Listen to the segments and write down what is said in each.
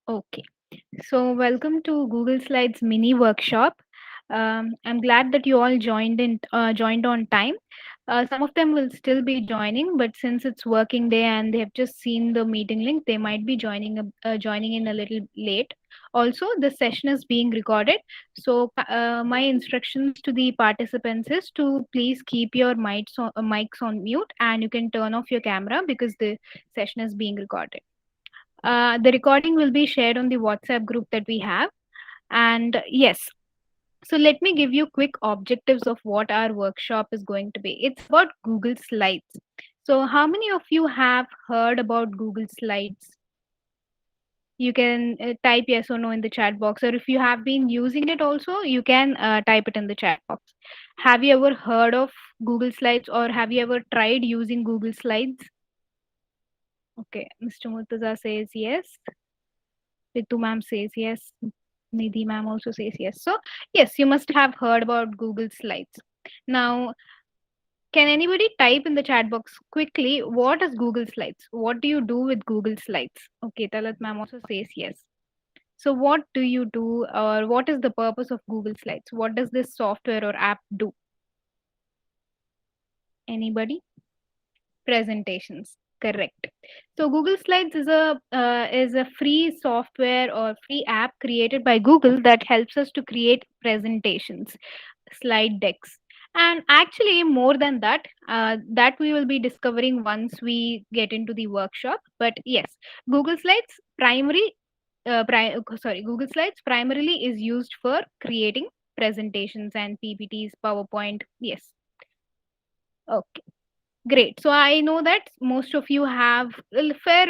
Okay. So, welcome to Google Slides mini workshop. I'm glad that you all joined on time. Some of them will still be joining, but since it's working day and they have just seen the meeting link, they might be joining in a little late. Also, the session is being recorded, so my instructions to the participants is to please keep your mics on mute, and you can turn off your camera because the session is being recorded. The recording will be shared on the WhatsApp group that we have. And yes, so let me give you quick objectives of what our workshop is going to be. It's about Google Slides. So, how many of you have heard about Google Slides? You can type yes or no in the chat box, or if you have been using it also, you can type it in the chat box. Have you ever heard of Google Slides, or have you ever tried using Google Slides? Okay, Mr. Murtaza says yes. Ritu ma'am says yes. Nidhi ma'am also says yes. So, yes, you must have heard about Google Slides. Now, can anybody type in the chat box quickly what is Google Slides? What do you do with Google Slides? Okay, Talat ma'am also says yes. So, what do you do, or what is the purpose of Google Slides? What does this software or app do? Anybody? Presentations. Correct. So Google Slides is a free software or free app created by Google that helps us to create presentations, slide decks, and actually more than that, that we will be discovering once we get into the workshop. But yes, Google Slides primary, Google Slides primarily is used for creating presentations and PPTs, PowerPoint. Yes. Okay. Great. So I know that most of you have a fair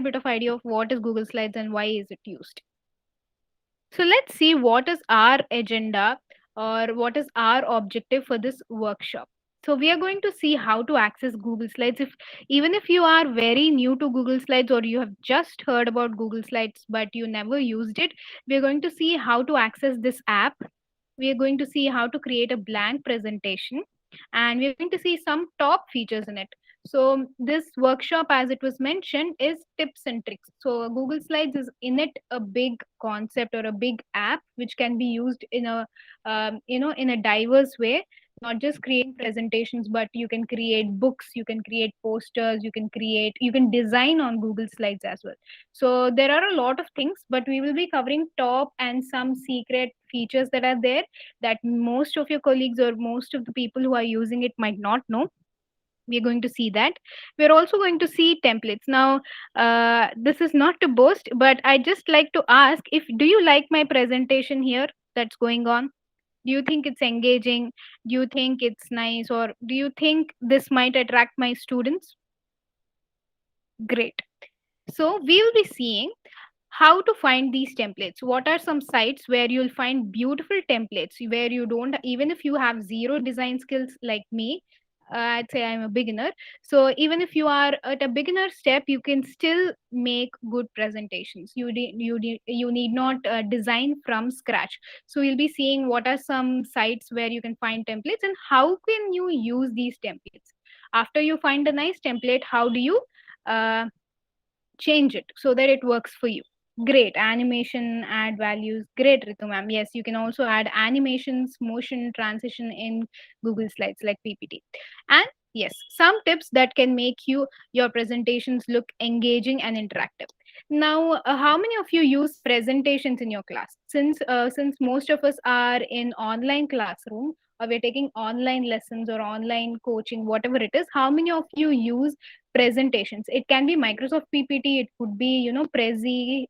bit of idea of what is Google Slides and why is it used. So let's see what is our agenda or what is our objective for this workshop. So we are going to see how to access Google Slides. If even if you are very new to Google Slides or you have just heard about Google Slides but you never used it, we are going to see how to access this app. We are going to see how to create a blank presentation, and we're going to see some top features in it. So this workshop, as it was mentioned, is tips and tricks. So Google Slides is in it a big concept or a big app which can be used in a in a diverse way. Not just creating presentations, but you can create books, you can create posters, you can design on Google Slides as well. So there are a lot of things, but we will be covering top and some secret features that are there that most of your colleagues or most of the people who are using it might not know. We're going to see that. We're also going to see templates. Now, this is not to boast, but I just like to ask, if do you like my presentation here that's going on? Do you think it's engaging? Do you think it's nice, or do you think this might attract my students? Great. So we will be seeing how to find these templates. What are some sites where you'll find beautiful templates where you don't, even if you have zero design skills like me, I'd say I'm a beginner. So even if you are at a beginner step, you can still make good presentations. You need not design from scratch. So we'll be seeing what are some sites where you can find templates and how can you use these templates. After you find a nice template, how do you uh, change it so that it works for you? Great. Animation, add values. Great, Ritu ma'am. Yes, you can also add animations, motion, transition in Google Slides like PPT. And yes, some tips that can make your presentations look engaging and interactive. Now, how many of you use presentations in your class? Since most of us are in online classroom, or we're taking online lessons or online coaching, whatever it is, how many of you use presentations? It can be Microsoft PPT, it could be Prezi,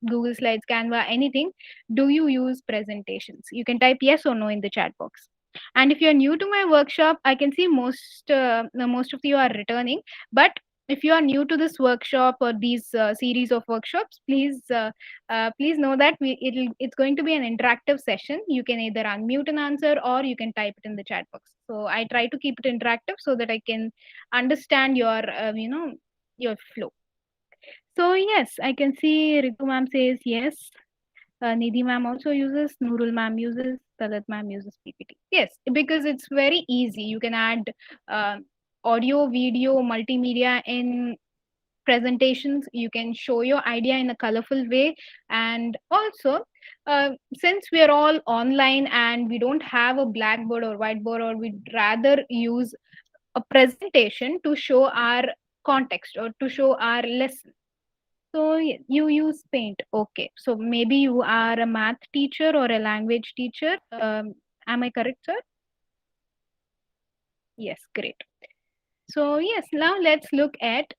Google Slides, Canva, anything. Do you use presentations? You can type yes or no in the chat box. And if you're new to my workshop, I can see most of you are returning. But if you are new to this workshop or these series of workshops, please know that it's going to be an interactive session. You can either unmute and answer, or you can type it in the chat box. So I try to keep it interactive so that I can understand your flow. So yes, I can see Ritu ma'am says yes. Nidhi ma'am also uses, Nurul ma'am uses, Talat ma'am uses PPT. Yes, because it's very easy. You can add uh, audio, video, multimedia in presentations. You can show your idea in a colorful way. And also, since we are all online and we don't have a blackboard or whiteboard, or we'd rather use a presentation to show our context or to show our lesson. So you use Paint. Okay. So maybe you are a math teacher or a language teacher. Am I correct, sir? Yes, great. So yes, now let's look at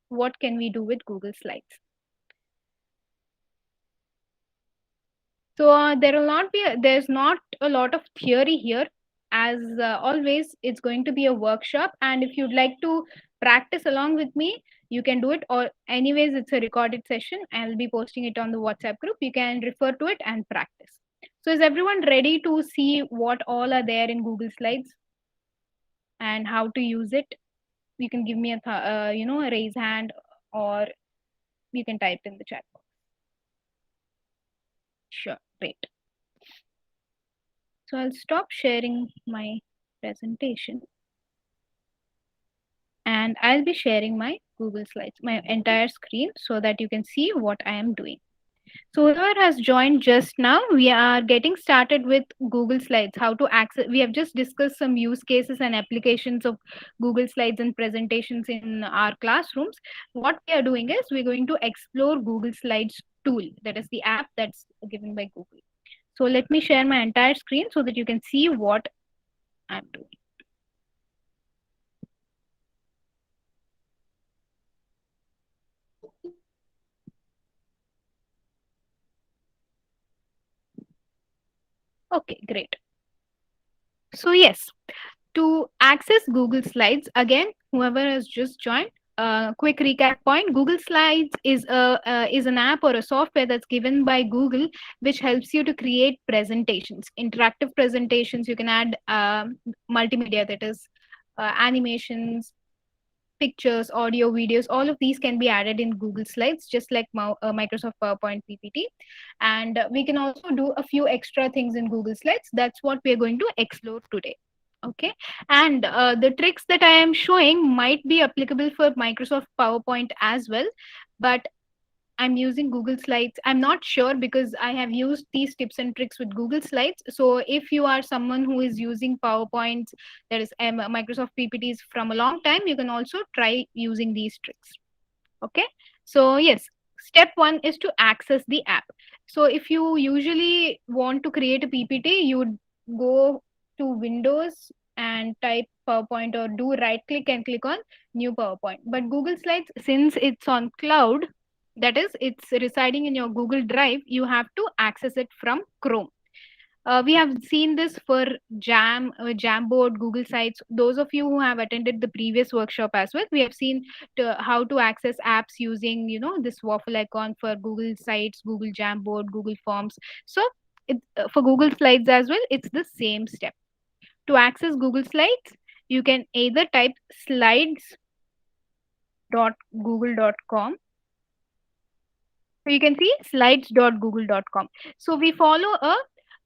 what can we do with Google Slides. So there's not a lot of theory here. As always, it's going to be a workshop, and if you'd like to practice along with me, you can do it. Or anyways, it's a recorded session. I'll be posting it on the WhatsApp group. You can refer to it and practice. So is everyone ready to see what all are there in Google Slides and how to use it? You can give me a raise hand, or you can type in the chat box. Sure, great. So I'll stop sharing my presentation and I'll be sharing my Google Slides, my entire screen, so that you can see what I am doing. So whoever has joined just now, we are getting started with Google Slides, how to access. We have just discussed some use cases and applications of Google Slides and presentations in our classrooms. What we are doing is we're going to explore Google Slides tool, that is the app that's given by Google. So let me share my entire screen so that you can see what I'm doing. Okay, great. So yes, to access Google Slides, again, whoever has just joined, quick recap point: Google Slides is an app or a software that's given by Google, which helps you to create presentations, interactive presentations. You can add multimedia, that is animations, pictures, audio, videos. All of these can be added in Google Slides, just like Microsoft PowerPoint PPT. And we can also do a few extra things in Google Slides. That's what we're going to explore today. Okay. And the tricks that I am showing might be applicable for Microsoft PowerPoint as well, but I'm using Google Slides. I'm not sure because I have used these tips and tricks with Google Slides. So if you are someone who is using PowerPoints, that is Microsoft PPTs from a long time, you can also try using these tricks. Okay. So yes, step one is to access the app. So if you usually want to create a PPT, you would go to Windows and type PowerPoint, or do right click and click on new PowerPoint. But Google Slides, since it's on cloud, that is, it's residing in your Google Drive, you have to access it from Chrome. We have seen this for Jamboard, Google Sites. Those of you who have attended the previous workshop as well, we have seen how to access apps using, this waffle icon for Google Sites, Google Jamboard, Google Forms. So for Google Slides as well, it's the same step. To access Google Slides, you can either type slides.google.com. So you can see slides.google.com. So we follow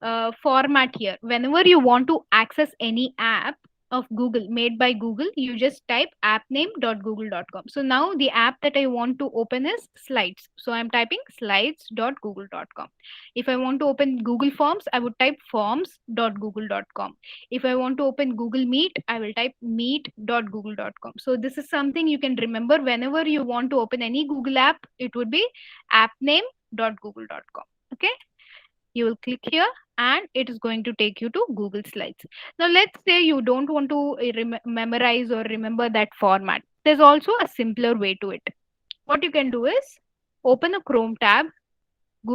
a format here. Whenever you want to access any app of Google made by Google, you just type appname.google.com. So now the app that I want to open is Slides. So I'm typing slides.google.com. If I want to open Google Forms, I would type forms.google.com. If I want to open Google Meet, I will type meet.google.com. So this is something you can remember whenever you want to open any Google app. It would be appname.google.com. Okay. You will click here and it is going to take you to Google Slides. Now let's say you don't want to memorize or remember that format. There's also a simpler way to it. What you can do is open a Chrome tab,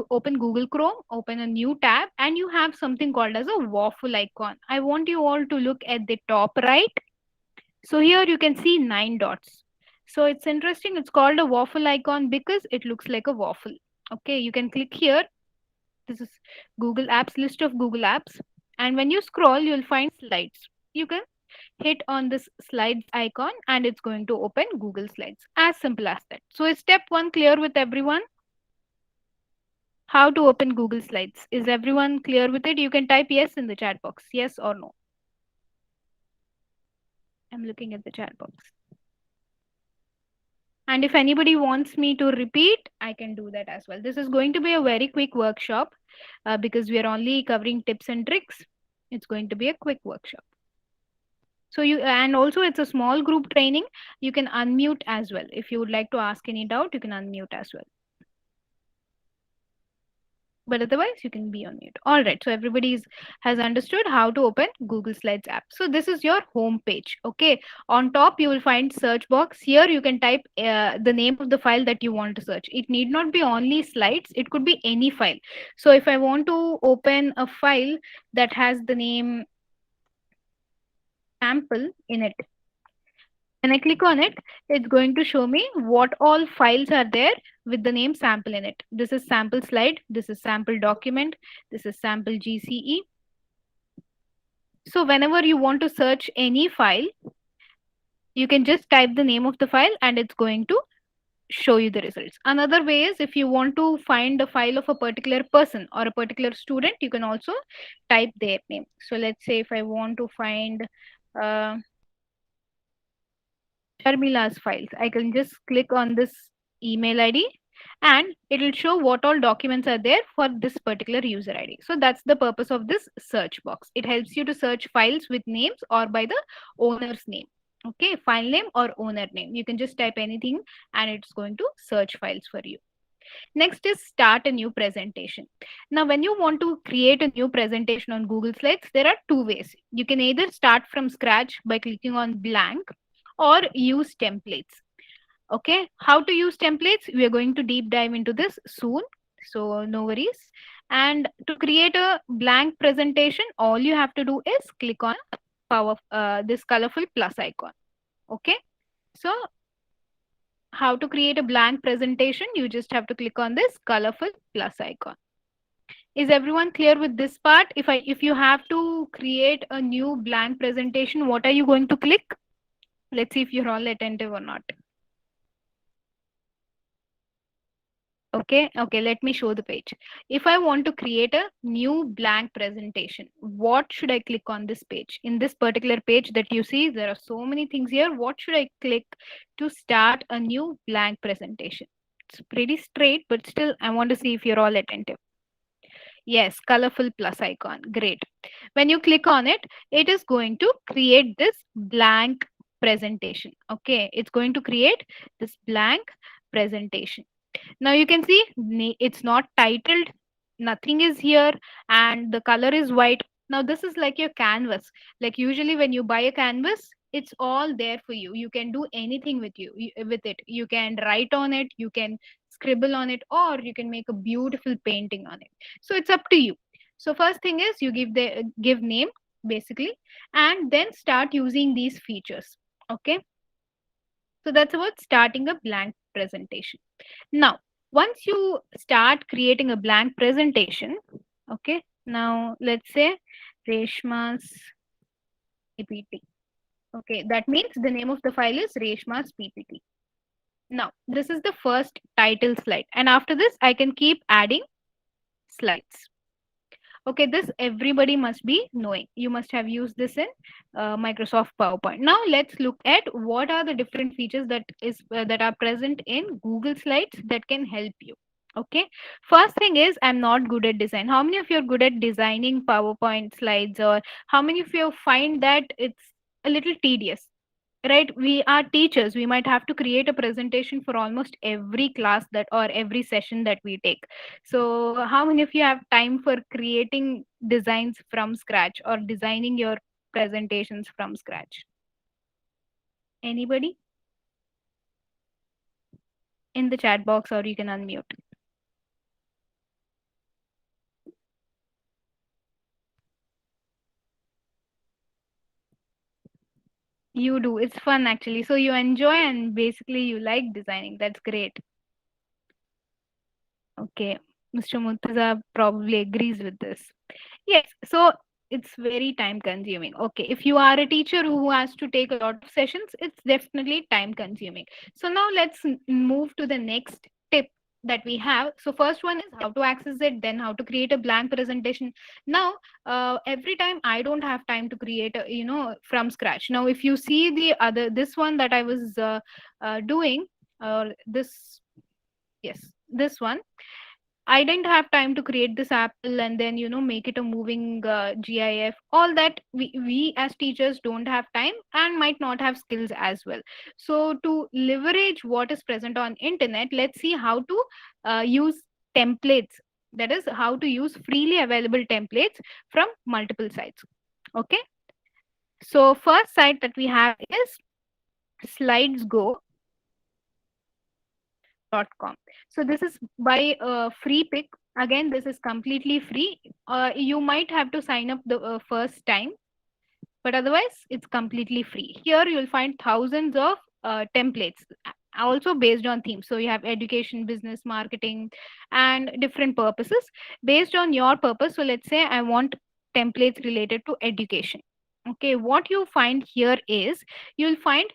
open Google Chrome, open a new tab, and you have something called as a waffle icon. I want you all to look at the top right. So here you can see 9 dots. So it's interesting. It's called a waffle icon because it looks like a waffle. Okay, you can click here. This is Google Apps, list of Google Apps. And when you scroll, you'll find Slides. You can hit on this Slides icon and it's going to open Google Slides. As simple as that. So is step one clear with everyone? How to open Google Slides? Is everyone clear with it? You can type yes in the chat box. Yes or no. I'm looking at the chat box. And if anybody wants me to repeat, I can do that as well. This is going to be a very quick workshop because we are only covering tips and tricks. It's going to be a quick workshop. So you, and also it's a small group training. You can unmute as well. If you would like to ask any doubt, you can unmute as well. But otherwise you can be on mute. All right, so has understood how to open Google Slides app. So this is your home page. Okay, on top you will find search box. Here you can type the name of the file that you want to search. It need not be only slides, it could be any file. So if I want to open a file that has the name sample in it, when I click on it, it's going to show me what all files are there with the name sample in it. This is sample slide, this is sample document, this is sample GCE. So whenever you want to search any file, you can just type the name of the file and it's going to show you the results. Another way is if you want to find a file of a particular person or a particular student, you can also type their name. So let's say if I want to find uh, Sharmila's files. I can just click on this email ID and it will show what all documents are there for this particular user ID. So that's the purpose of this search box. It helps you to search files with names or by the owner's name. Okay, file name or owner name. You can just type anything and it's going to search files for you. Next is start a new presentation. Now, when you want to create a new presentation on Google Slides, there are two ways. You can either start from scratch by clicking on blank or use templates. Okay, how to use templates? We are going to deep dive into this soon. So no worries. And to create a blank presentation, all you have to do is click on this colorful plus icon. Okay, so how to create a blank presentation? You just have to click on this colorful plus icon. Is everyone clear with this part? If you have to create a new blank presentation, what are you going to click? Let's see if you're all attentive or not. Okay, let me show the page. If I want to create a new blank presentation, what should I click on this page? In this particular page that you see, there are so many things here. What should I click to start a new blank presentation? It's pretty straight, but still I want to see if you're all attentive. Yes, colorful plus icon. Great. When you click on it, it is going to create this blank presentation. Okay, it's going to create this blank presentation. Now you can see it's not titled, nothing is here, and the color is white. Now this is like your canvas. Like usually when you buy a canvas, it's all there for you. You can do anything with it. You can write on it, you can scribble on it, or you can make a beautiful painting on it. So it's up to you. So first thing is you give name basically, and then start using these features. Okay. So that's about starting a blank presentation. Now, once you start creating a blank presentation, okay, now let's say Reshma's PPT. Okay, that means the name of the file is Reshma's PPT. Now, this is the first title slide, and after this, I can keep adding slides. Okay, this everybody must be knowing. You must have used this in Microsoft PowerPoint. Now let's look at what are the different features that are present in Google Slides that can help you. Okay, first thing is I'm not good at design. How many of you are good at designing PowerPoint slides, or how many of you find that it's a little tedious? Right, we are teachers, we might have to create a presentation for almost every class that or every session that we take. So how many of you have time for creating designs from scratch or designing your presentations from scratch? Anybody? In the chat box, or you can unmute. You do, it's fun actually. So you enjoy and basically you like designing. That's great. Okay, Mr. Murtaza probably agrees with this. Yes, so it's very time consuming. Okay, if you are a teacher who has to take a lot of sessions, it's definitely time consuming. So now let's move to the next tip that we have. So first one is how to access it, then how to create a blank presentation. Now, every time I don't have time to create a, from scratch. Now, if you see this one that I was doing, or this, yes, this one. I didn't have time to create this apple and then make it a moving GIF. All that we as teachers don't have time and might not have skills as well. So to leverage what is present on internet, let's see how to use templates. That is how to use freely available templates from multiple sites. Okay. So first site that we have is slidesgo.com. So this is by free pick. Again, this is completely free. You might have to sign up the first time, but otherwise it's completely free. Here you'll find thousands of templates, also based on themes. So you have education, business, marketing, and different purposes based on your purpose. So let's say I want templates related to education. Okay, what you find here is you'll find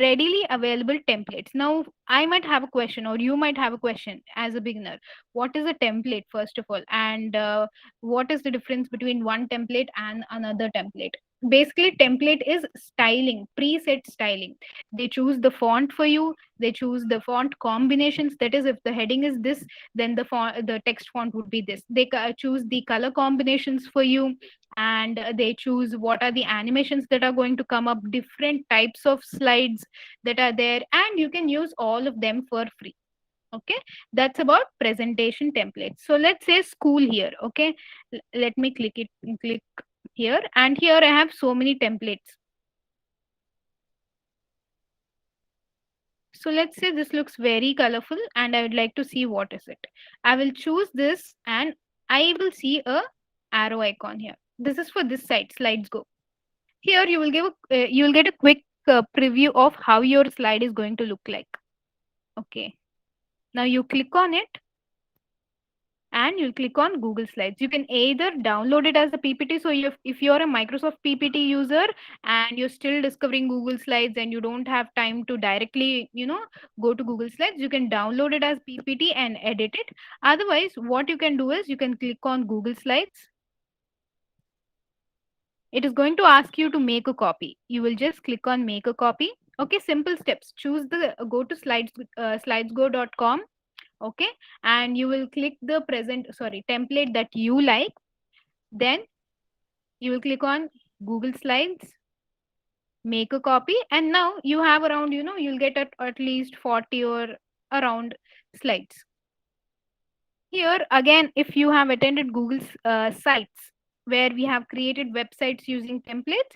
readily available templates. Now, I might have a question, or you might have a question as a beginner. What is a template, first of all? And what is the difference between one template and another template? Basically, template is styling, preset styling. They choose the font for you, they choose the font combinations. That is, if the heading is this, then the text font would be this. They choose the color combinations for you, and they choose what are the animations that are going to come up, different types of slides that are there, and you can use all of them for free. Okay, that's about presentation templates. So let's say school here. Okay, let me click here, and here I have so many templates. So let's say this looks very colorful and I would like to see what is it. I will choose this and I will see a arrow icon here. This is for this site, slides go. Here you will get a quick preview of how your slide is going to look like. Okay. Now you click on it and you'll click on Google Slides. You can either download it as a PPT. So if you're a Microsoft PPT user and you're still discovering Google Slides and you don't have time to directly, go to Google Slides, you can download it as PPT and edit it. Otherwise, what you can do is you can click on Google Slides. It is going to ask you to make a copy. You will just click on make a copy. Okay, simple steps. Choose the go to slidesgo.com. Okay, and you will click the template that you like. Then you will click on Google Slides, make a copy, and now you have around, you'll get at least 40 or around slides. Here again, if you have attended Google's sites where we have created websites using templates,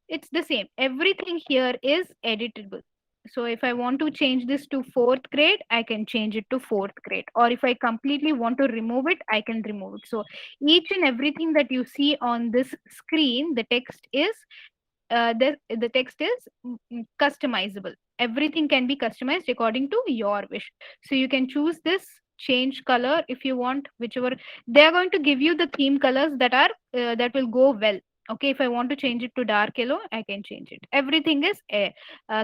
it's the same. Everything here is editable. So if I want to change this to fourth grade, I can change it to fourth grade. Or if I completely want to remove it, I can remove it. So each and everything that you see on this screen, the text is the text is customizable. Everything can be customized according to your wish. So you can choose this, change color if you want, whichever. They are going to give you the theme colors that will go well. Okay, if I want to change it to dark yellow, I can change it. Everything is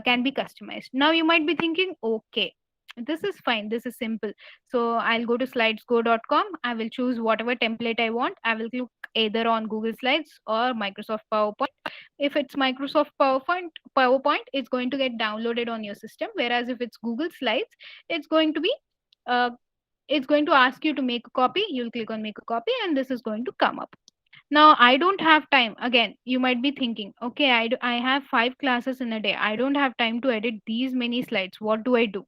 can be customized. Now you might be thinking, okay, this is fine, this is simple. So I'll go to slidesgo.com. I will choose whatever template I want. I will click either on Google Slides or Microsoft PowerPoint. If it's Microsoft PowerPoint, it's going to get downloaded on your system. Whereas if it's Google Slides, it's going to be uh, it's going to ask you to make a copy. You'll click on make a copy, and this is going to come up. Now I don't have time. Again, you might be thinking, okay, I have 5 classes in a day. I don't have time to edit these many slides. What do I do?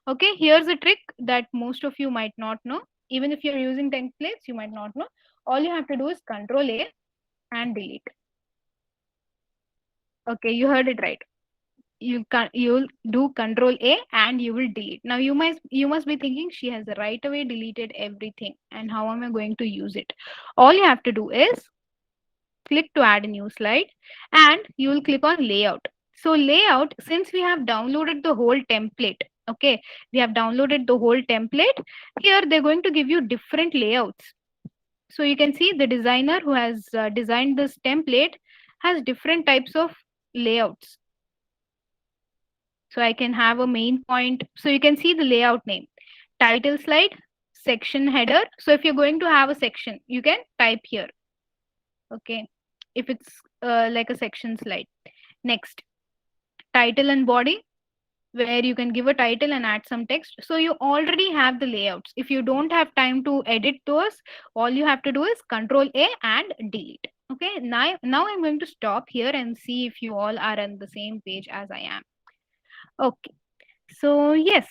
Okay, here's a trick that most of you might not know. Even if you're using templates, you might not know. All you have to do is Control A and delete. Okay, you heard it right. You'll do Control A and you will delete. Now you must be thinking, she has right away deleted everything, and how am I going to use it? All you have to do is click to add a new slide, and you will click on layout. So layout, since we have downloaded the whole template, okay, we have downloaded the whole template. Here they're going to give you different layouts. So you can see the designer who has designed this template has different types of layouts. So I can have a main point. So you can see the layout name, title slide, section header. So if you're going to have a section, you can type here. Okay, if it's like a section slide. Next, title and body. where you can give a title and add some text. So you already have the layouts. If you don't have time to edit those, all you have to do is Control A and delete. Okay, now I'm going to stop here and see if you all are on the same page as I am. Okay, so yes,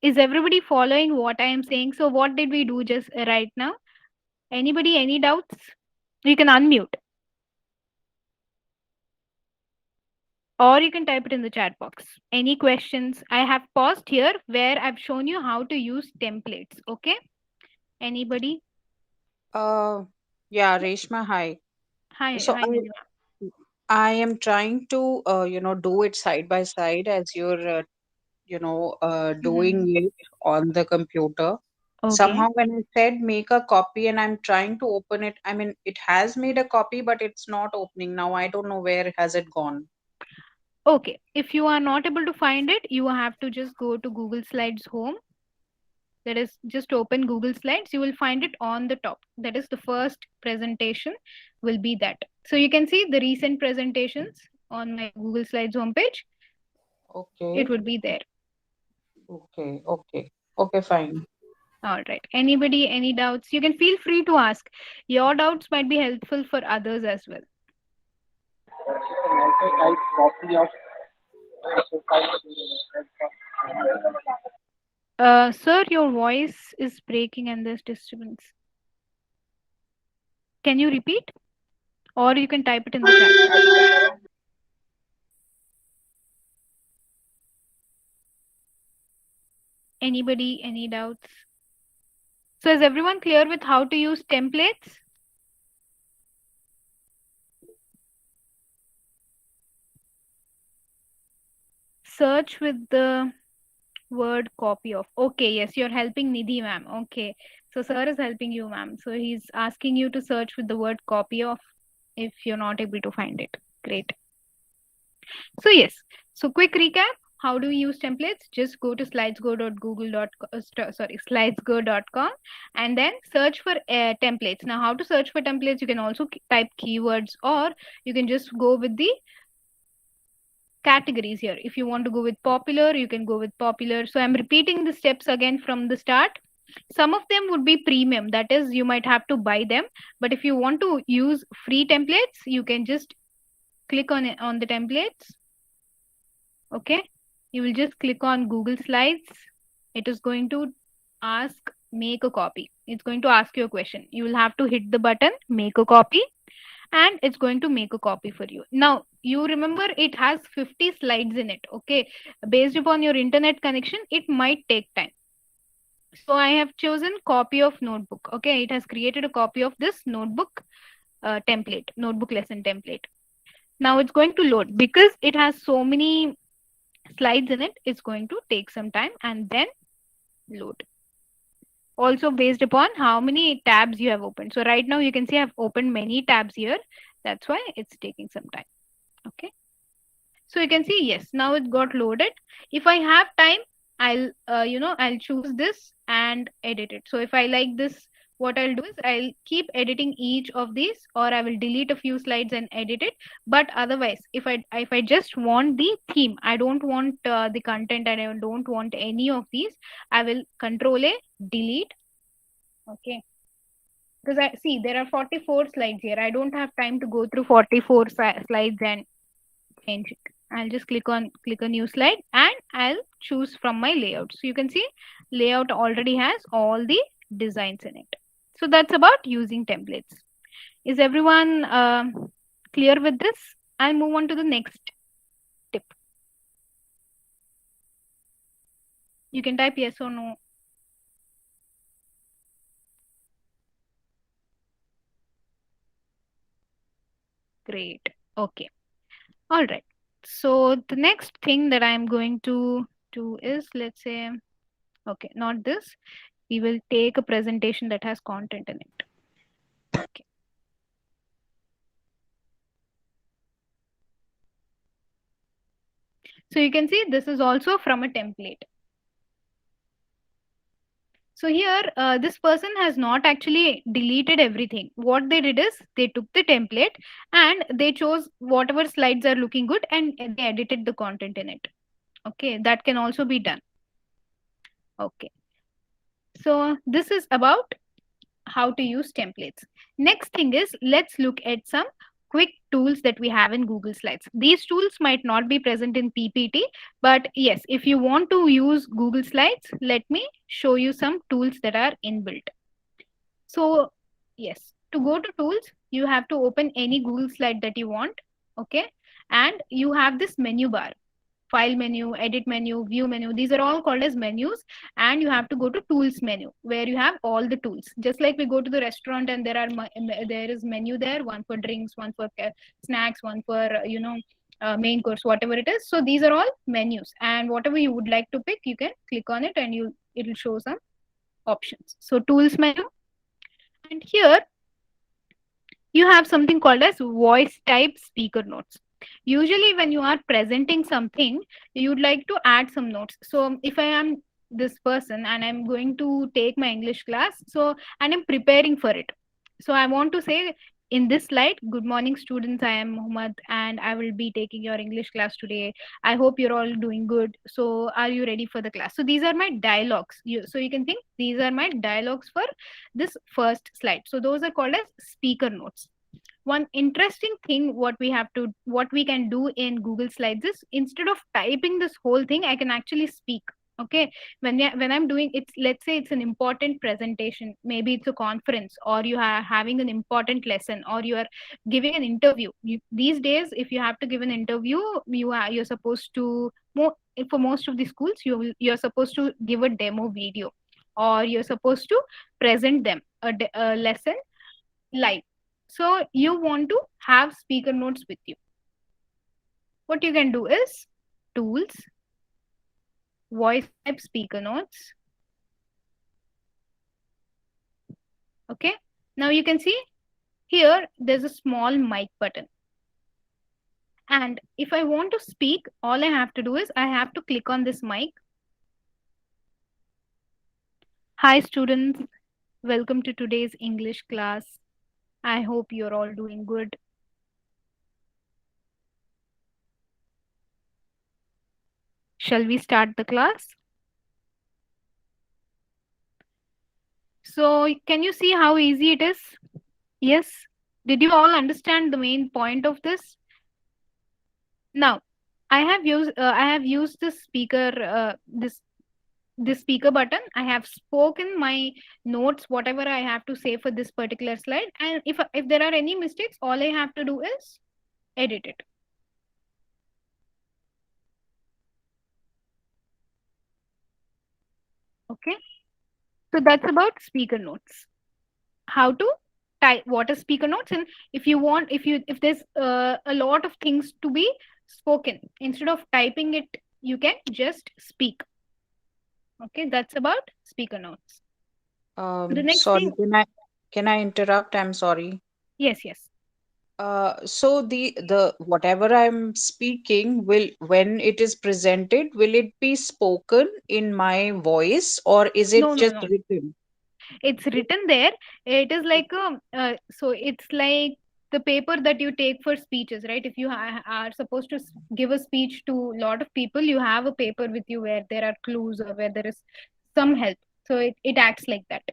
is everybody following what I am saying? So what did we do just right now? Anybody, any doubts? You can unmute or you can type it in the chat box. Any questions? I have paused here where I've shown you how to use templates. Okay, anybody? Uh, yeah, Reshma, hi. Hi, So hi, Nidhi. I am trying to do it side by side as you're Mm-hmm. doing it on the computer. Okay. Somehow when I said make a copy and I'm trying to open it, I mean it has made a copy, but it's not opening now. I don't know where has it gone. Okay. If you are not able to find it, you have to just go to Google Slides home. That is, just open Google Slides. You will find it on the top. That is the first presentation will be that. So you can see the recent presentations on my Google Slides homepage. It Okay, would be there. okay, fine. All right. Anybody, any doubts? You can feel free to ask. Your doubts might be helpful for others as well. Sir, your voice is breaking and there's disturbance. Can you repeat? Or you can type it in the chat. Anybody, any doubts? So is everyone clear with how to use templates? Search with the word copy of. Okay, yes, you're helping Nidhi, ma'am. Okay. So sir is helping you, ma'am. So he's asking you to search with the word copy of if you're not able to find it. Great. So yes. So quick recap. How do we use templates? Just go to slidesgo.com and then search for templates. Now, how to search for templates? You can also type keywords or you can just go with the categories here. If you want to go with popular, you can go with popular. So I'm repeating the steps again from the start. Some of them would be premium, that is, you might have to buy them. But if you want to use free templates, you can just click on it, on the templates. Okay, you will just click on Google Slides. It is going to ask make a copy. It's going to ask you a question. You will have to hit the button make a copy and it's going to make a copy for you. Now, you remember it has 50 slides in it. Okay, based upon your internet connection, it might take time. So I have chosen copy of notebook. Okay, it has created a copy of this notebook template, notebook lesson template. Now it's going to load because it has so many slides in it. It's going to take some time and then load. Also based upon how many tabs you have opened. So right now you can see I've opened many tabs here. That's why it's taking some time. Okay. So you can see, yes, now it got loaded. If I have time, I'll choose this and edit it. So if I like this, what I'll do is I'll keep editing each of these, or I will delete a few slides and edit it. But otherwise, if I just want the theme, I don't want the content, and I don't want any of these, I will Control A, delete. Okay, because I see there are 44 slides here. I don't have time to go through 44 slides and change it. I'll just click a new slide and I'll choose from my layout. So you can see layout already has all the designs in it. So that's about using templates. Is everyone clear with this? I'll move on to the next tip. You can type yes or no. Great. Okay. All right. So the next thing that I'm going to do is, let's say, okay, not this. We will take a presentation that has content in it. Okay. So you can see this is also from a template. So here, this person has not actually deleted everything. What they did is they took the template and they chose whatever slides are looking good and they edited the content in it. Okay, that can also be done. Okay, so this is about how to use templates. Next thing is, let's look at some quick tools that we have in Google Slides. These tools might not be present in PPT, but yes, if you want to use Google Slides, let me show you some tools that are inbuilt. So yes, to go to tools, you have to open any Google slide that you want. Okay, and you have this menu bar, file menu, edit menu, view menu. These are all called as menus, and you have to go to tools menu where you have all the tools. Just like we go to the restaurant and there is menu there, one for drinks, one for snacks, one for main course, whatever it is. So these are all menus, and whatever you would like to pick, you can click on it and you it'll show some options. So tools menu, and here you have something called as voice type speaker notes. Usually when you are presenting something, you'd like to add some notes. So if I am this person and I'm going to take my English class, so and I'm preparing for it, so I want to say in this slide, good morning students, I am Muhammad and I will be taking your English class today. I hope you're all doing good. So are you ready for the class? So these are my dialogues. So you can think these are my dialogues for this first slide. So those are called as speaker notes. One interesting thing what we can do in Google Slides is, instead of typing this whole thing, I can actually speak. Okay, when I'm doing it's, let's say it's an important presentation, maybe it's a conference, or you are having an important lesson, or you are giving an interview. These days if you have to give an interview, you're supposed to for most of the schools, you're supposed to give a demo video, or you're supposed to present them a lesson live. So you want to have speaker notes with you. What you can do is tools, voice type speaker notes. Okay. Now you can see here there's a small mic button. And if I want to speak, all I have to do is I have to click on this mic. Hi students, welcome to today's English class. I hope you're all doing good. Shall we start the class? So can you see how easy it is? Yes. Did you all understand the main point of this? Now, I have used this speaker this speaker button. I have spoken my notes, whatever I have to say for this particular slide. And if there are any mistakes, all I have to do is edit it. Okay. So that's about speaker notes. How to type what are speaker notes, and if there's a lot of things to be spoken, instead of typing it, you can just speak. Okay, that's about speaker notes. The next Sorry, thing, can I interrupt? I'm sorry. yes, yes. So the whatever I'm speaking will, when it is presented, will it be spoken in my voice or is it No, no, just no. written? It's written there. It is like so it's like the paper that you take for speeches, right? If you are supposed to give a speech to a lot of people, you have a paper with you where there are clues or where there is some help. So it acts like that.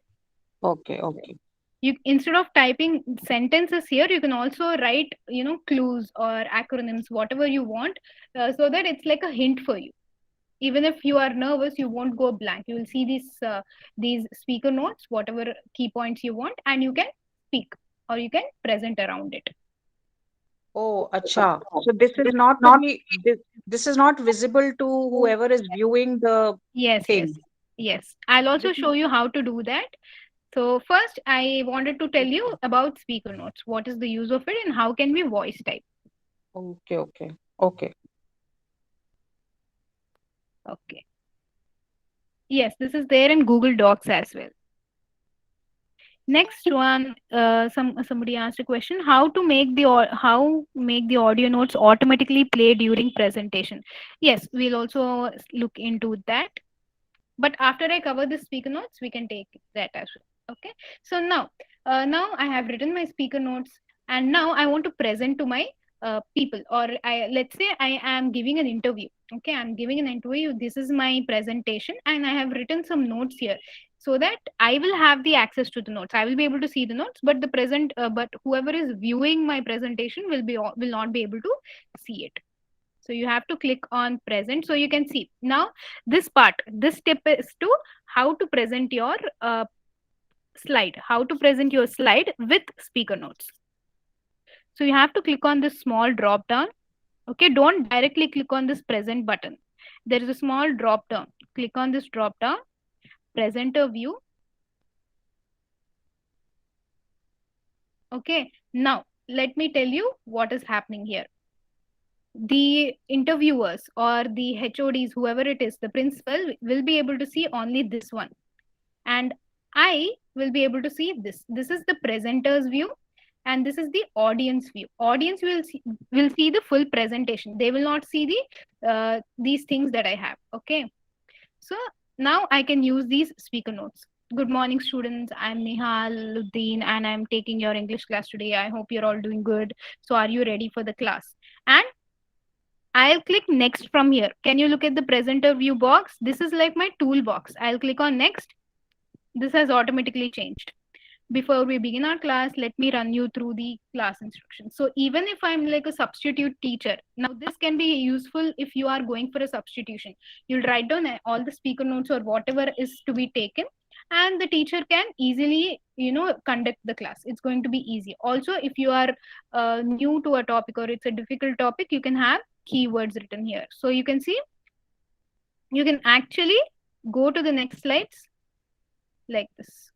Okay, okay. You, instead of typing sentences here, you can also write clues or acronyms, whatever you want, so that it's like a hint for you. Even if you are nervous, you won't go blank. You will see these speaker notes, whatever key points you want, and you can speak or you can present around it. Oh, acha. So this is not to be this is not visible to whoever is viewing the Yes, yes, thing. yes, I'll also This is show you how to do that. So first I wanted to tell you about speaker notes, what is the use of it and how can we voice type. okay, okay, okay. Okay, yes, this is there in Google Docs as well. Next one, somebody asked a question: how make the audio notes automatically play during presentation? Yes, we'll also look into that. But after I cover the speaker notes, we can take that as well. Okay. So now I have written my speaker notes, and now I want to present to my people, or let's say I am giving an interview. Okay, I'm giving an interview. This is my presentation, and I have written some notes here so that I will have the access to the notes. I will be able to see the notes, but but whoever is viewing my presentation will not be able to see it. So you have to click on present so you can see. Now, this part, this tip is to how to present your slide, how to present your slide with speaker notes. So you have to click on this small drop down. Okay, don't directly click on this present button. There is a small drop down. Click on this drop down, presenter view. Okay, now let me tell you what is happening here. The interviewers or the HODs, whoever it is, the principal will be able to see only this one. And I will be able to see this. This is the presenter's view and this is the audience view. Audience will see the full presentation. They will not see these things that I have. Okay. So now I can use these speaker notes. Good morning, students. I'm Nihal Luddin and I'm taking your English class today. I hope you're all doing good. So are you ready for the class? And I'll click next from here. Can you look at the presenter view box? This is like my toolbox. I'll click on next. This has automatically changed. Before we begin our class, let me run you through the class instructions. So even if I'm like a substitute teacher, now this can be useful if you are going for a substitution. You'll write down all the speaker notes or whatever is to be taken, and the teacher can easily, conduct the class. It's going to be easy. Also, if you are new to a topic or it's a difficult topic, you can have keywords written here. So you can see, you can actually go to the next slides like this.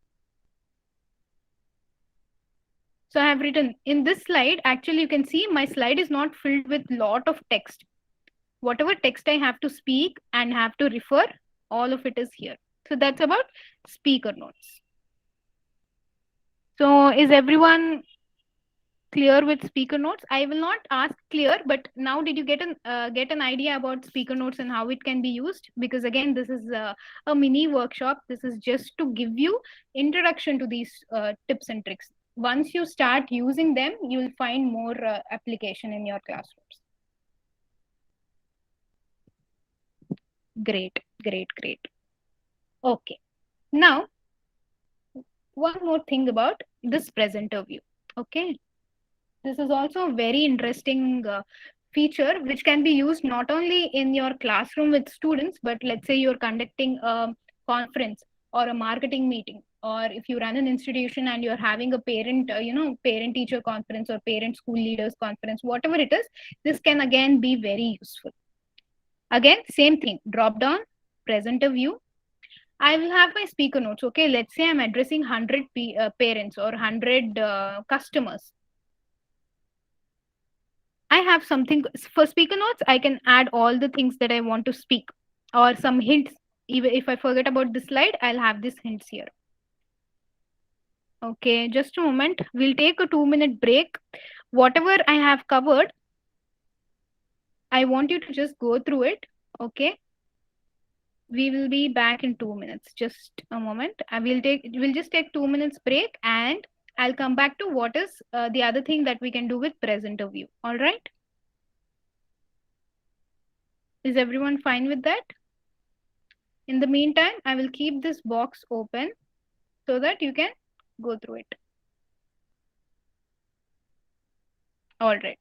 So I have written in this slide, actually you can see my slide is not filled with lot of text. Whatever text I have to speak and have to refer, all of it is here. So that's about speaker notes. So is everyone clear with speaker notes? I will not ask clear, but now did you get an idea about speaker notes and how it can be used? Because again, this is a mini workshop. This is just to give you introduction to these tips and tricks. Once you start using them, you will find more application in your classrooms. Great, great, great. Okay. Now, one more thing about this presenter view. Okay. This is also a very interesting feature which can be used not only in your classroom with students, but let's say you're conducting a conference or a marketing meeting, or if you run an institution and you're having a parent teacher conference or parent school leaders conference, whatever it is, this can again be very useful. Again, same thing, drop down, presenter view. I will have my speaker notes. Okay, let's say I'm addressing 100 parents or 100 customers. I have something for speaker notes. I can add all the things that I want to speak or some hints. Even if I forget about this slide, I'll have these hints here. Okay, just a moment. We'll take a 2-minute break. Whatever I have covered, I want you to just go through it. Okay. We will be back in 2 minutes. Just a moment. We'll just take 2 minutes break and I'll come back to what is the other thing that we can do with presenter view. All right. Is everyone fine with that? In the meantime, I will keep this box open so that you can go through it. All right.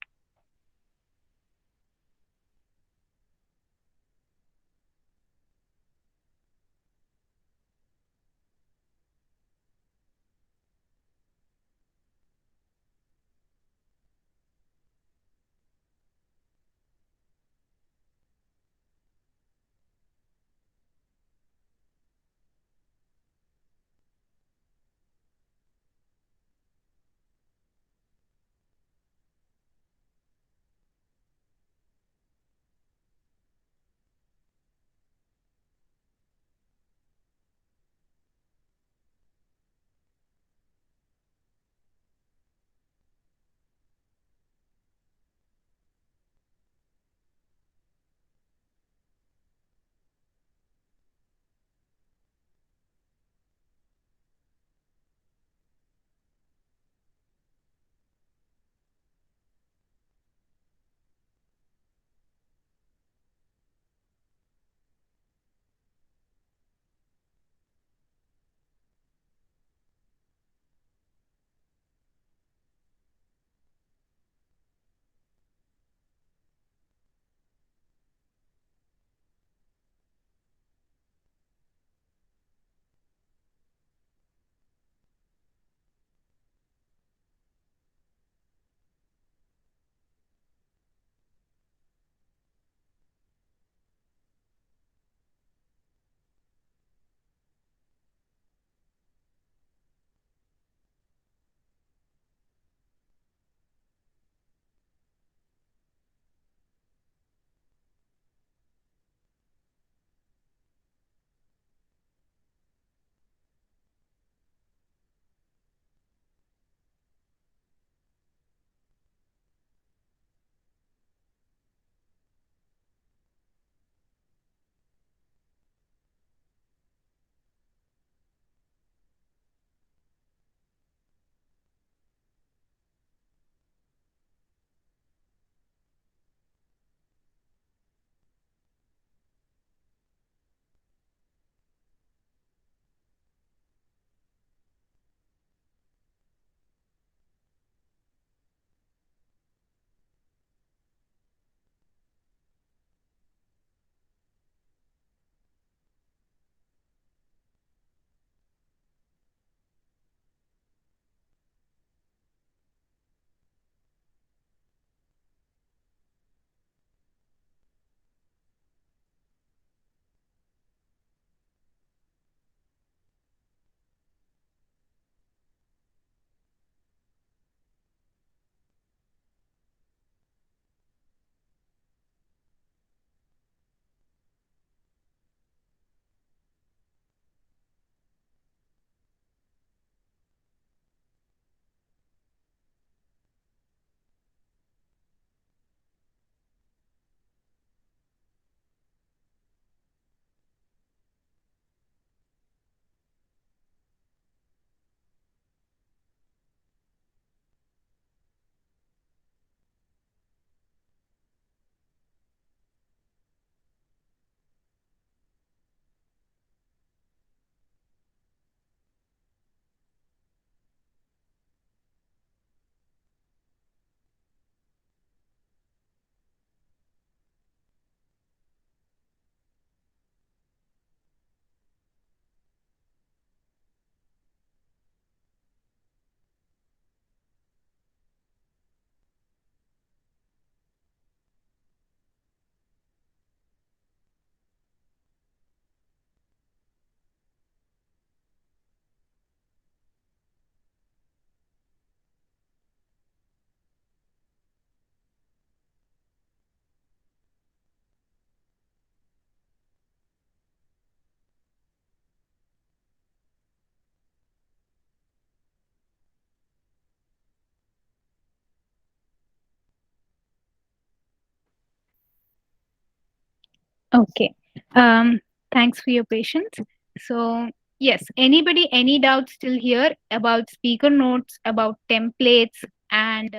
Okay. Um, Thanks for your patience. So, yes, anybody, any doubts still here about speaker notes, about templates, and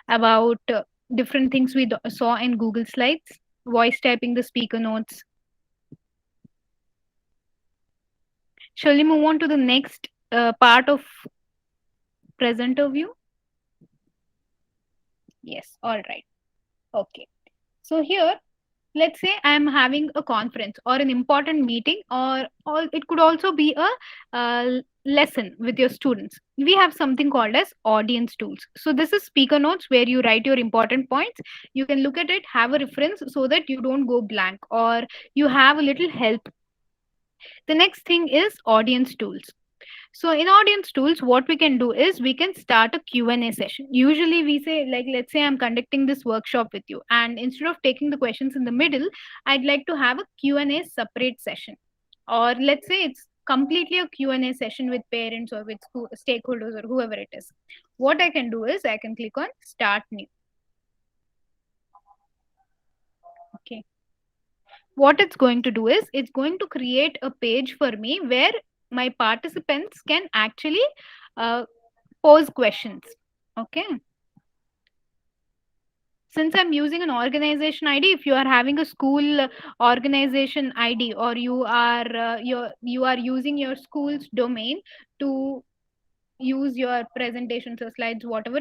about different things we saw in Google Slides? Voice typing the speaker notes. Shall we move on to the next part of presenter view? Yes, all right. Okay. So, here let's say I'm having a conference or an important meeting, or it could also be a lesson with your students. We have something called as audience tools. So this is speaker notes where you write your important points. You can look at it, have a reference so that you don't go blank, or you have a little help. The next thing is audience tools. So in audience tools, what we can do is we can start a Q&A session. Usually we say, like, let's say I'm conducting this workshop with you, and instead of taking the questions in the middle, I'd like to have a Q&A separate session. Or let's say it's completely a Q&A session with parents or with stakeholders or whoever it is. What I can do is I can click on start new. Okay. What it's going to do is it's going to create a page for me where my participants can actually uh, pose questions. Okay. Since I'm using an organization ID, if you are having a school organization ID, or you are using your school's domain to use your presentations or slides, whatever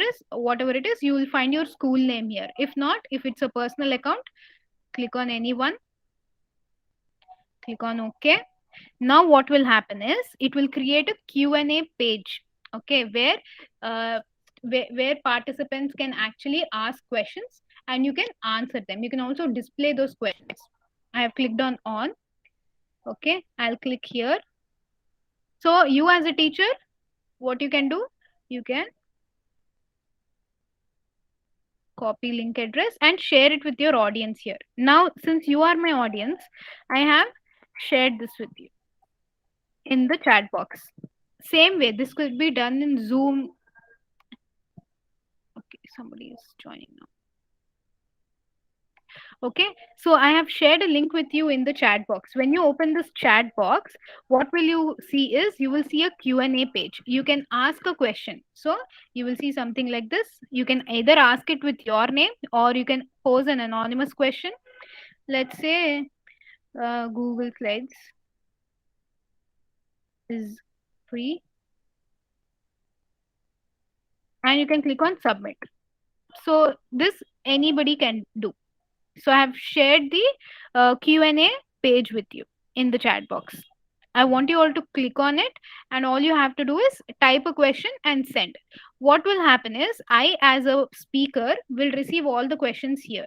it is, you will find your school name here. If not, if it's a personal account, click on anyone, click on OK. Now what will happen is it will create a Q&A page, okay, where participants can actually ask questions and you can answer them. You can also display those questions. I have clicked on. Okay, I'll click here. So you as a teacher, what you can do, you can copy link address and share it with your audience here. Now since you are my audience, I have shared this with you in the chat box. Same way, this could be done in Zoom. Okay, somebody is joining now. Okay, so I have shared a link with you in the chat box. When you open this chat box, what will you see is you will see a Q&A page. You can ask a question. So you will see something like this. You can either ask it with your name or you can pose an anonymous question. Let's say Google Slides is free, and you can click on submit. So this anybody can do. So I have shared the Q&A page with you in the chat box. I want you all to click on it, and all you have to do is type a question and send. What will happen is I as a speaker will receive all the questions here.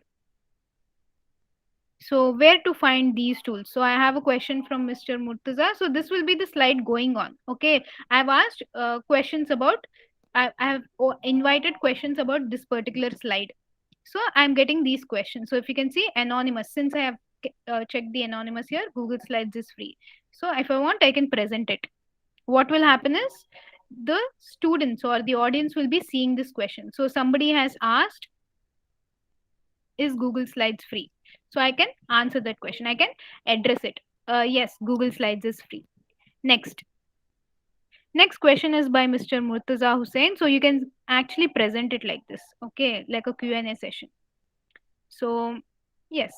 So where to find these tools? So I have a question from Mr. Murtaza. So this will be the slide going on. Okay, I've asked questions about, I have invited questions about this particular slide. So I'm getting these questions. So if you can see anonymous, since I have checked the anonymous here, Google Slides is free. So if I want, I can present it. What will happen is the students or the audience will be seeing this question. So somebody has asked, is Google Slides free? So I can answer that question. I can address it. Yes, Google Slides is free. Next. Next question is by Mr. Murtaza Hussain. So you can actually present it like this. Okay, like a Q&A session. So yes,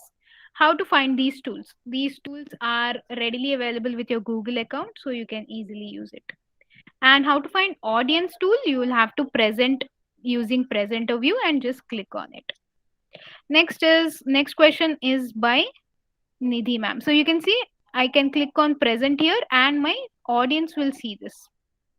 how to find these tools? These tools are readily available with your Google account, so you can easily use it. And how to find audience tool? You will have to present using presenter view and just click on it. Next question is by Nidhi ma'am. So you can see I can click on present here and my audience will see this.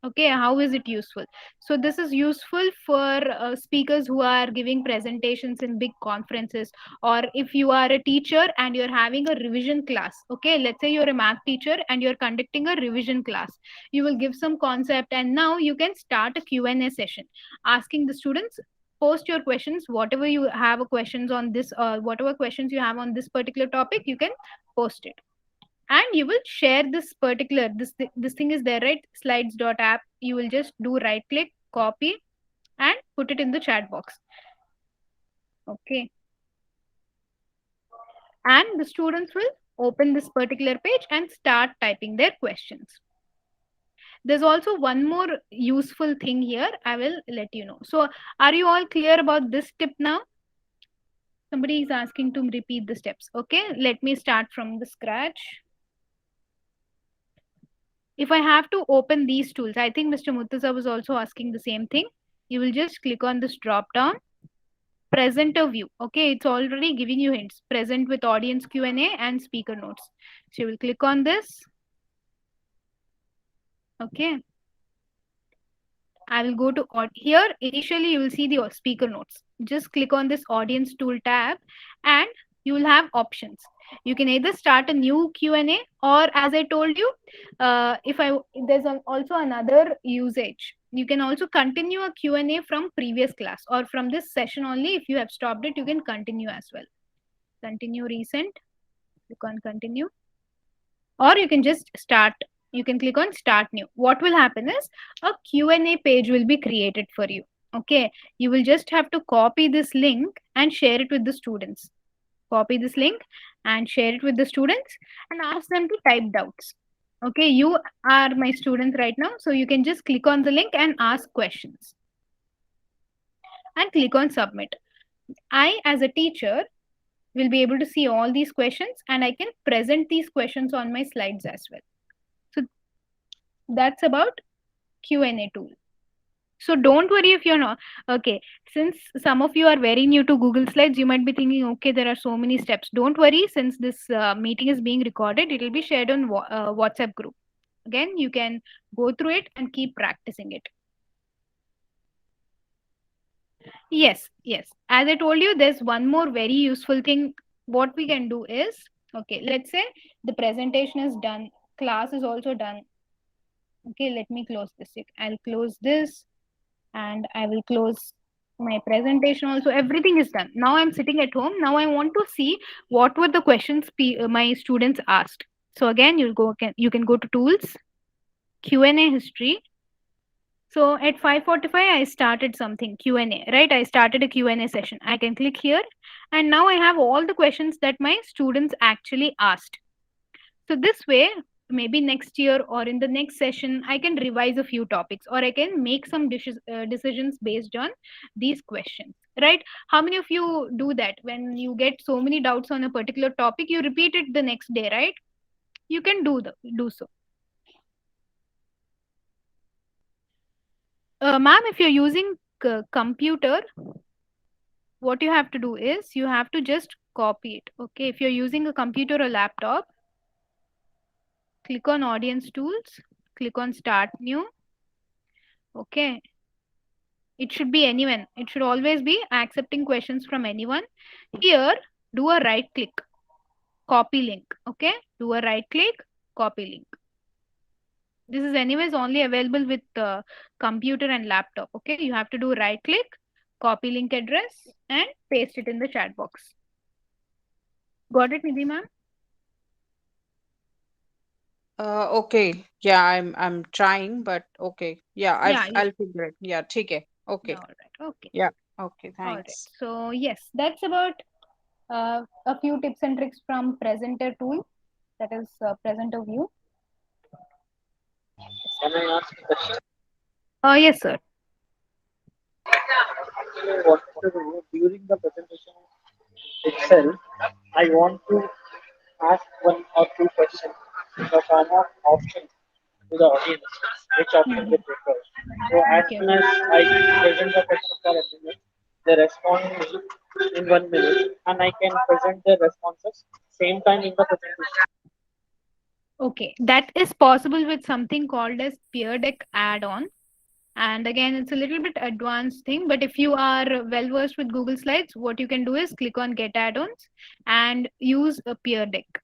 Okay, how is it useful? So this is useful for speakers who are giving presentations in big conferences, or if you are a teacher and you're having a revision class. Okay, let's say you're a math teacher and you're conducting a revision class. You will give some concept and now you can start a Q&A session asking the students, post your questions, whatever you have questions on this, whatever questions you have on this particular topic, you can post it, and you will share this particular this thing is there, right? Slides.app. You will just do right click, copy, and put it in the chat box. Okay, and the students will open this particular page and start typing their questions. There's also one more useful thing here. I will let you know. So, are you all clear about this tip now? Somebody is asking to repeat the steps. Okay, let me start from the scratch. If I have to open these tools, I think Mr. Muttaza was also asking the same thing. You will just click on this drop down, presenter view. Okay, it's already giving you hints. Present with audience Q&A and speaker notes. So you will click on this. Okay. I will go to here. Initially, you will see the speaker notes. Just click on this audience tool tab and you will have options. You can either start a new Q&A, or as I told you, there's also another usage. You can also continue a Q&A from previous class or from this session only. If you have stopped it, you can continue as well. Continue recent. Click on continue. Or you can just start. You can click on start new. What will happen is a Q&A page will be created for you. Okay, you will just have to copy this link and share it with the students. Copy this link and share it with the students and ask them to type doubts. Okay, you are my students right now, so you can just click on the link and ask questions and click on submit. I, as a teacher, will be able to see all these questions and I can present these questions on my slides as well. So that's about Q&A tool. So don't worry if you're not. Okay, since some of you are very new to Google Slides, you might be thinking, okay, there are so many steps. Don't worry, since this meeting is being recorded, it will be shared on WhatsApp group. Again, you can go through it and keep practicing it. Yes, yes. As I told you, there's one more very useful thing. What we can do is, okay, let's say the presentation is done, class is also done. Okay, let me close this. I'll close this and I will close my presentation also. Everything is done. Now I'm sitting at home. Now I want to see what were the questions my students asked. So again, you can go to tools, Q&A history. So at 5:45, I started something Q&A, right? I started a Q&A session. I can click here and now I have all the questions that my students actually asked. So this way, maybe next year or in the next session, I can revise a few topics or I can make some decisions based on these questions, right? How many of you do that? When you get so many doubts on a particular topic, you repeat it the next day, right? You can do so. Ma'am, if you're using computer, what you have to do is you have to just copy it. Okay, if you're using a computer or laptop, click on audience tools, click on start new. Okay, it should be anyone. It should always be accepting questions from anyone. Here, do a right click, copy link. Okay, do a right click, copy link. This is anyways only available with computer and laptop. Okay, you have to do right click, copy link address and paste it in the chat box. Got it, Nidhi ma'am? Okay. Yeah, I'm trying, but okay. Yeah, Yeah, I'll figure it. Yeah, ठीक है. Okay. all right. Okay. Yeah. Okay, All right. thanks. So yes, that's about a few tips and tricks from presenter tool, that is presenter view. Can I ask a question? Yes, sir. Actually, what to do during the presentation itself, I want to ask one or two questions in the form of options to the audience, which option they Mhm. prefer. So as Okay. soon as I present the question for a minute, they respond me in 1 minute, and I can present their responses same time in the presentation. Okay, that is possible with something called as Peer Deck add-on. And again, it's a little bit advanced thing, but if you are well versed with Google Slides, what you can do is click on Get Add-ons and use a Peer Deck.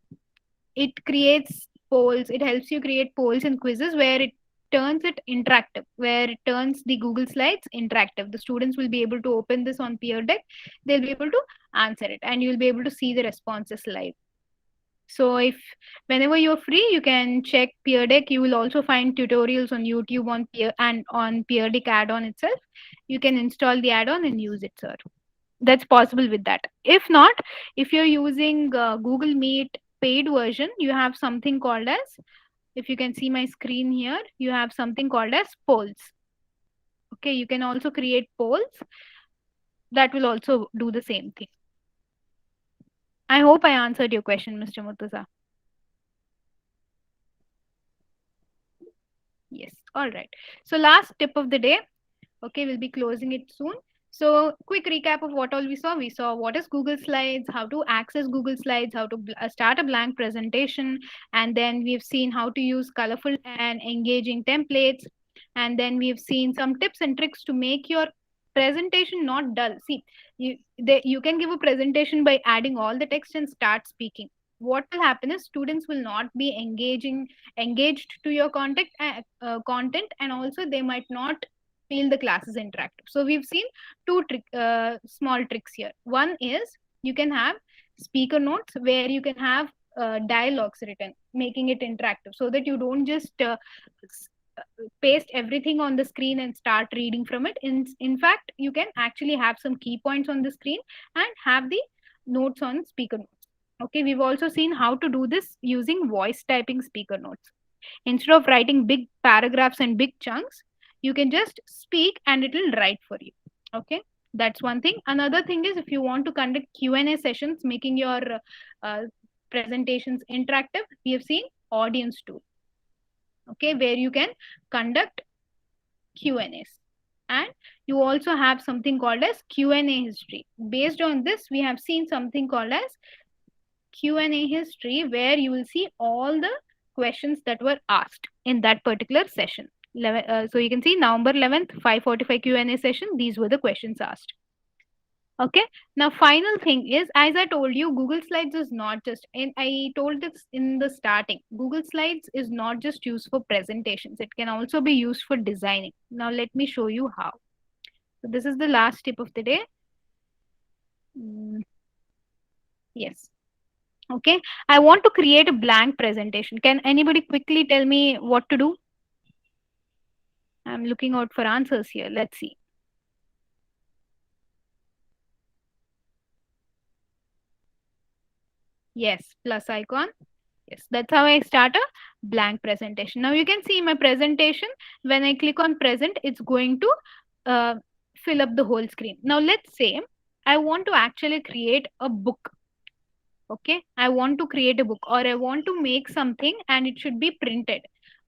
It creates polls. It helps you create polls and quizzes where it turns it interactive, where it turns the Google Slides interactive. The students will be able to open this on Peer Deck. They'll be able to answer it, and you'll be able to see the responses live. So if whenever you're free, you can check Peer Deck. You will also find tutorials on YouTube on Peer Deck add-on itself. You can install the add-on and use it, sir. That's possible with that. If not, if you're using Google Meet, paid version, you have something called as, if you can see my screen here, you have something called as polls. Okay, you can also create polls that will also do the same thing. I hope I answered your question, Mr. Murtaza. Yes, all right. So last tip of the day. Okay, we'll be closing it soon. So, quick recap of what all we saw. We saw what is Google Slides, how to access Google Slides, how to start a blank presentation, and then we've seen how to use colorful and engaging templates. And then we've seen some tips and tricks to make your presentation not dull. See, you can give a presentation by adding all the text and start speaking. What will happen is students will not be engaged to your content, and also they might not feel the class is interactive. So we've seen two small tricks here. One is you can have speaker notes where you can have dialogues written, making it interactive, so that you don't just paste everything on the screen and start reading from it. In fact, you can actually have some key points on the screen and have the notes on speaker notes. Okay, we've also seen how to do this using voice typing speaker notes. Instead of writing big paragraphs and big chunks, you can just speak and it will write for you. Okay, that's one thing. Another thing is, if you want to conduct Q&A sessions, making your presentations interactive, we have seen audience tool. Okay, where you can conduct Q&As. And you also have something called as Q&A history. Based on this, we have seen something called as Q&A history, where you will see all the questions that were asked in that particular session. So you can see November 11th, 5:45 Q&A session. These were the questions asked. Okay. Now, final thing is, as I told you, Google Slides is not just, and I told this in the starting, Google Slides is not just used for presentations. It can also be used for designing. Now, let me show you how. So this is the last tip of the day. Yes. Okay. I want to create a blank presentation. Can anybody quickly tell me what to do? I'm looking out for answers here. Let's see. Yes, plus icon. Yes, that's how I start a blank presentation. Now you can see my presentation. When I click on present, it's going to fill up the whole screen. Now let's say I want to actually create a book. Okay, I want to create a book, or I want to make something and it should be printed.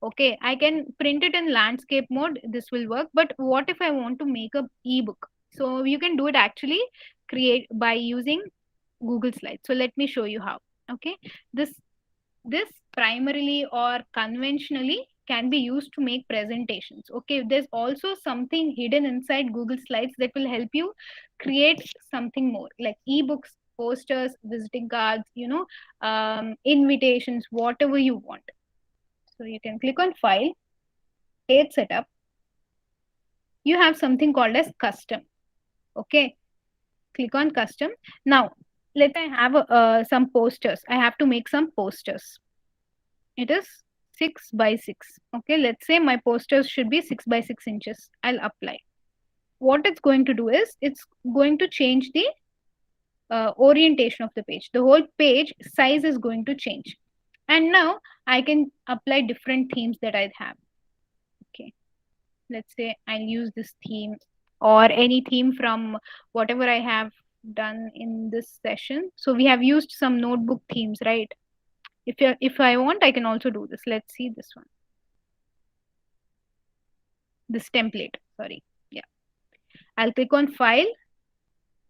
Okay, I can print it in landscape mode. This will work. But what if I want to make a ebook? So you can do it actually create by using Google Slides. So let me show you how. Okay, this primarily or conventionally can be used to make presentations. Okay, there's also something hidden inside Google Slides that will help you create something more, like ebooks, posters, visiting cards, invitations, whatever you want. So you can click on file, page setup. You have something called as custom. Okay, click on custom. Now let's say I have some posters. I have to make some posters. It is 6 by 6. Okay, let's say my posters should be 6 by 6 inches. I'll apply. What it's going to do is, it's going to change the orientation of the page. The whole page size is going to change. And now I can apply different themes that I have. Okay, let's say I'll use this theme or any theme from whatever I have done in this session. So we have used some notebook themes, right? If I want, I can also do this. Let's see this one. This template, sorry. Yeah. I'll click on file,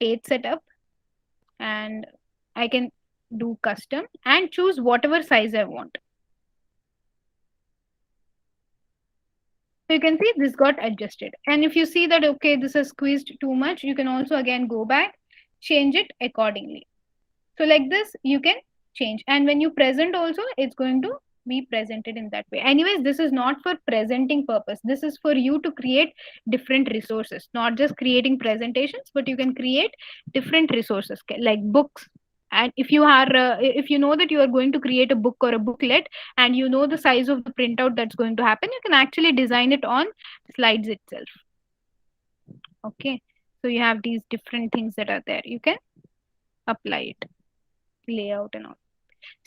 page setup, and I can do custom and choose whatever size I want. So you can see this got adjusted. And if you see that, okay, this is squeezed too much, you can also again go back, change it accordingly. So like this, you can change. And when you present also, it's going to be presented in that way. Anyways, this is not for presenting purpose. This is for you to create different resources, not just creating presentations, but you can create different resources like books. And if you know that you are going to create a book or a booklet, and you know the size of the printout that's going to happen, you can actually design it on slides itself. Okay, so you have these different things that are there. You can apply it, layout and all.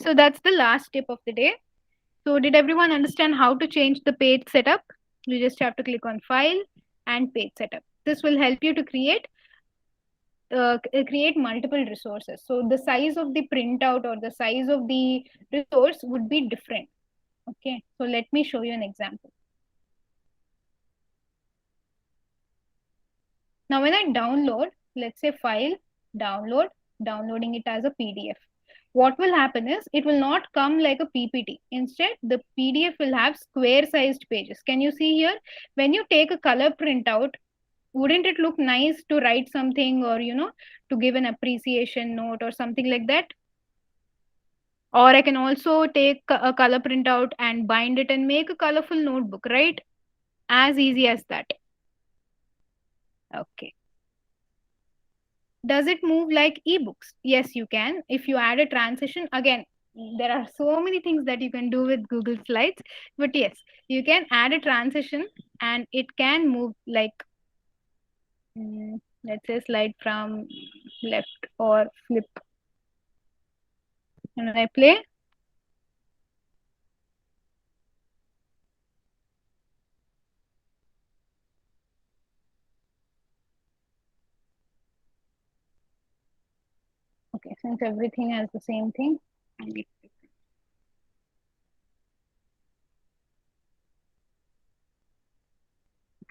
So that's the last tip of the day. So did everyone understand how to change the page setup? You just have to click on File and Page Setup. This will help you to create multiple resources. So the size of the printout or the size of the resource would be different. Okay, so let me show you an example. Now when I download, let's say file, downloading it as a PDF. What will happen is it will not come like a PPT. Instead, the PDF will have square sized pages. Can you see here? When you take a color printout, wouldn't it look nice to write something or, to give an appreciation note or something like that? Or I can also take a color printout and bind it and make a colorful notebook, right? As easy as that. Okay. Does it move like ebooks? Yes, you can. If you add a transition, again, there are so many things that you can do with Google Slides. But yes, you can add a transition and it can move like, let's say, slide from left or flip. And when I play, okay, since everything has the same thing,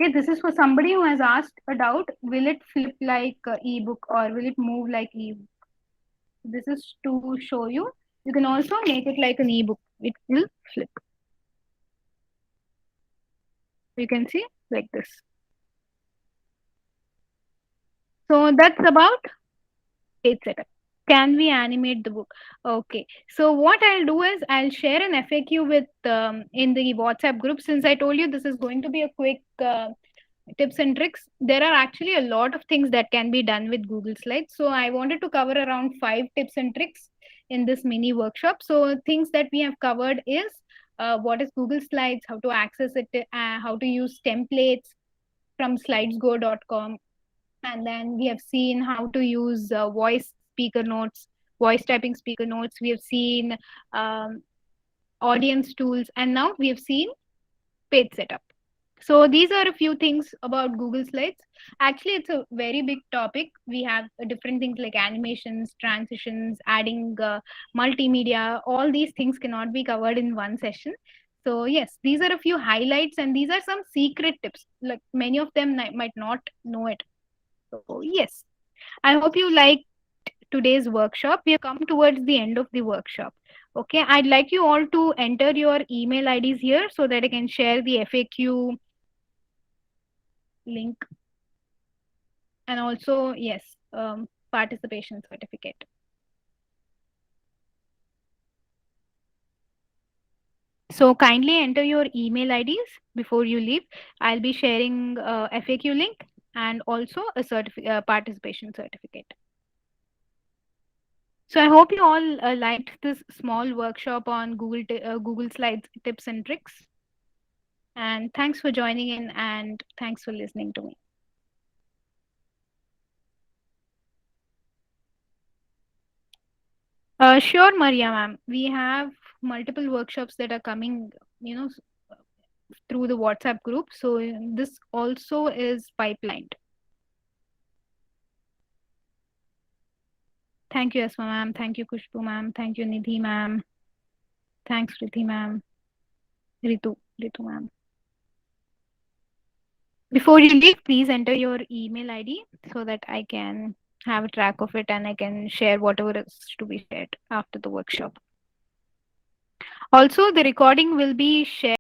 okay, this is for somebody who has asked a doubt, will it flip like ebook or will it move like ebook? This is to show you. You can also make it like an ebook. It will flip. You can see like this. So that's about page setup. Can we animate the book? Okay. So what I'll do is I'll share an FAQ with in the WhatsApp group. Since I told you this is going to be a quick tips and tricks, there are actually a lot of things that can be done with Google Slides. So I wanted to cover around 5 tips and tricks in this mini workshop. So things that we have covered is what is Google Slides, how to access it, how to use templates from slidesgo.com, and then we have seen how to use voice typing speaker notes. We have seen um, audience tools, and now we have seen page setup. So these are a few things about Google Slides. Actually, it's a very big topic. We have different things like animations, transitions, adding multimedia. All these things cannot be covered in one session. So yes, these are a few highlights, and these are some secret tips. Like many of them might not know it. So yes, I hope you liked today's workshop. We have come towards the end of the workshop. Okay, I'd like you all to enter your email IDs here so that I can share the FAQ link, and also yes, participation certificate. So kindly enter your email IDs before you leave. I'll be sharing FAQ link and also a participation certificate. So I hope you all liked this small workshop on Google Slides tips and tricks. And thanks for joining in and thanks for listening to me. Sure, Maria ma'am. We have multiple workshops that are coming, through the WhatsApp group. So this also is pipelined. Thank you, Asma ma'am. Thank you, Kushbu ma'am. Thank you, Nidhi ma'am. Thanks, Rithi ma'am. Ritu ma'am. Before you leave, please enter your email ID so that I can have a track of it and I can share whatever is to be shared after the workshop. Also, the recording will be shared